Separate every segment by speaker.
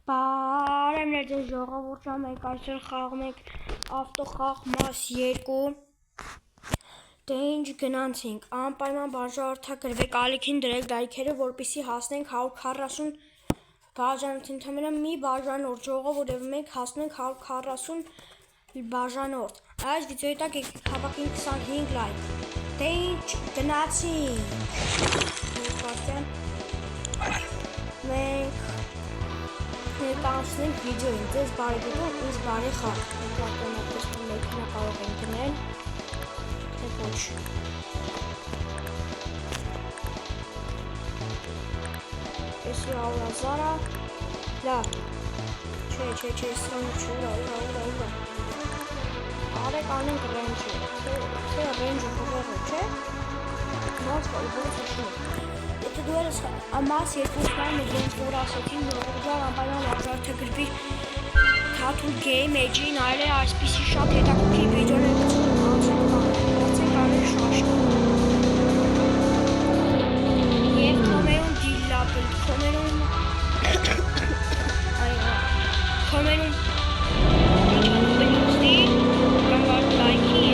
Speaker 1: Բարև ներդես ժողովուրդ, մենք այսօր խաղում ենք ավտոխաղ մաս 2 Դե ինչ գնացինք, անպայման բաժանորդագրվեք, ալիքին դրեք լայքերը, որպեսզի հասնենք 140 բաժանորդ, ընդամենը մի բաժանորդ ժողովուրդ եւ մենք հասնենք 140 բաժանորդ։ Այս վիդեոյի տակ եկեք հավաքենք 25 լայք։ Դե ինչ գնացինք։ Մենք ներկայացնենք վիդեոին, ձեզ բարի գիտում, ինձ բարի խաղ։ Կարողանացնենք մեքենա կարող ենք գնել, թե ոչ։ Էսի 100,000-ը, լավ, չէ, սրանք ուրա։ Արեք անենք ռենջը, թե ռենջը հողողը, չէ, նոց որից ուշնեք։ Եթե դու ես ամաս երկուս կայմ ես ինձ որ ասեցին նողուզար անպայման բաժանորդագրվի Tattoo Game Edge-ին այլ է այսպիսի շատ հետաքրքիր վիդեոներ անցենք անել շաշտում և կոմերուն դիլապել, կոմերուն բնուզի կամ վարդ լայքի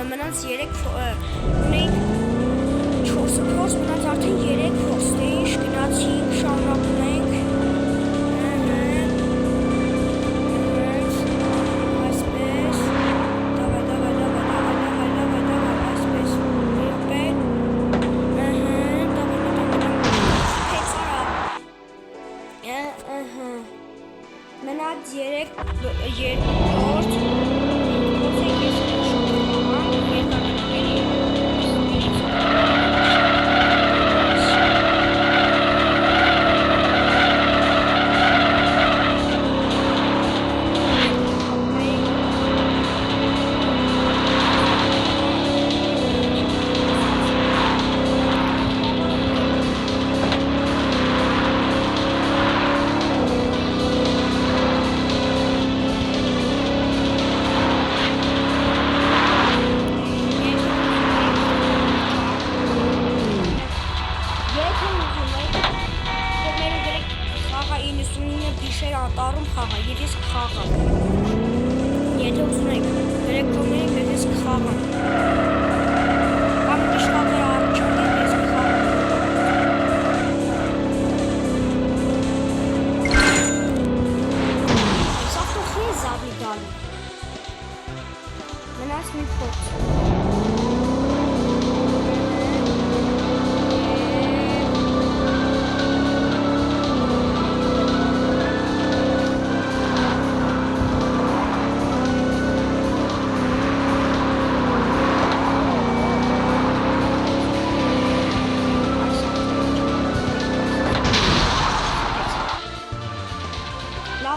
Speaker 1: մնաց 3 ունենք 4 փորձ, մնաց արդեն 3 փորձ, դե ինչ գնացինք, շարունակում ենք, այսպես, այսպես, մնաց 3 փորձ, անտառում խաղա, և ես կխաղամ, եթե ուզում եք, գրեք կոմերին, և ես կխաղամ, կամ իշխաղը առճան, և ես կխաղամ, ես ավտոխի է զավի դալու, մնաց մի փորձ,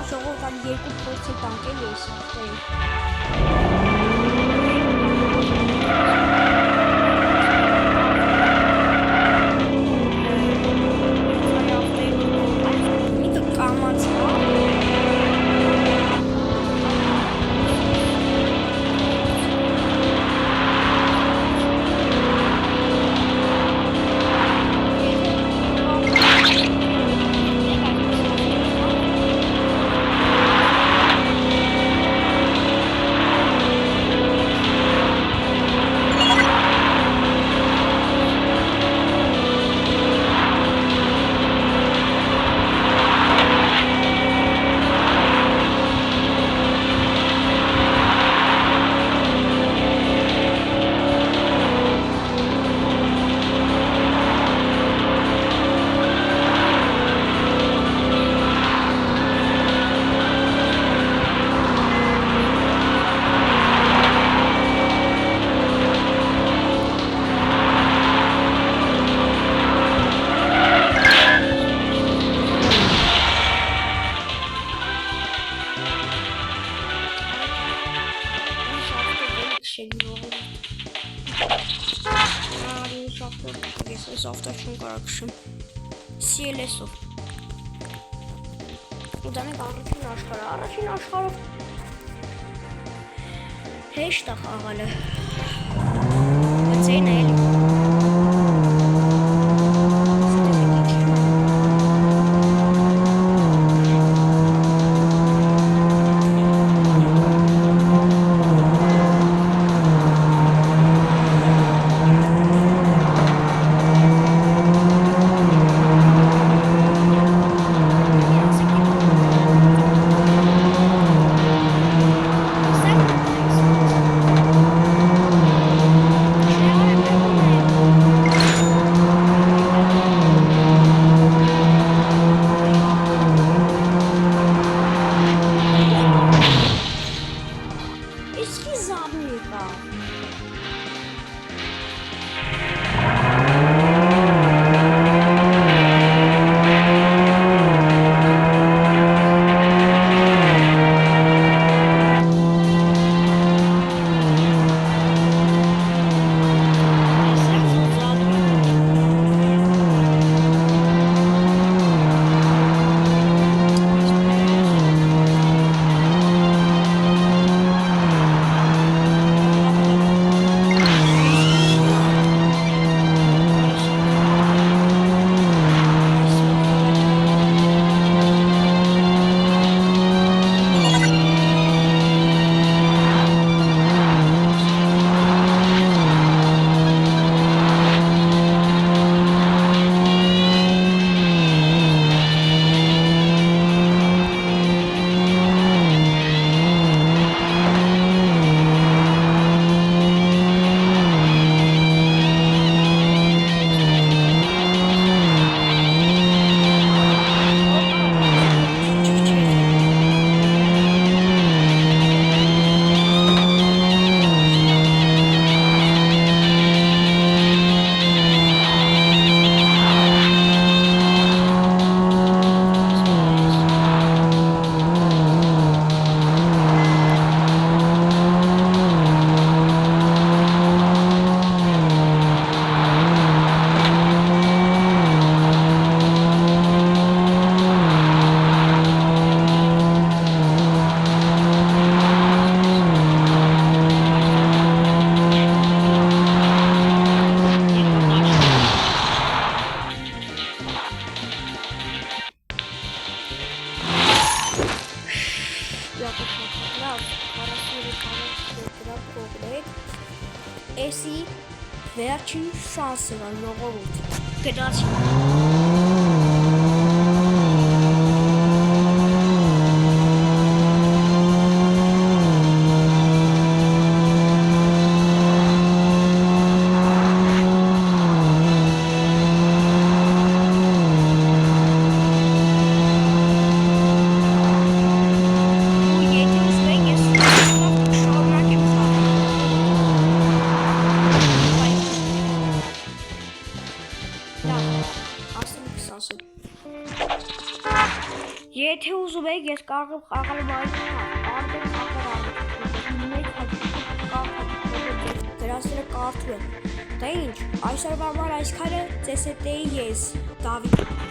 Speaker 1: ժողովրդան երկու փորձ է տանկել ես ավտերի կշեմ CLS-ով։ Ու դանենք առաջին աշխարհով հեշտ է խաղալը։ Բայց այն էլի Էսի վերջին շանսն է ժողովուրդ։ Գնացի։ Եթե ուզում եք, ես կարող եմ խաղալ դրանցները կարդում եմ։ Դա ինչ, այսօրվա համար այսքանը, ձեզ հետ էի ես, Դավիթ։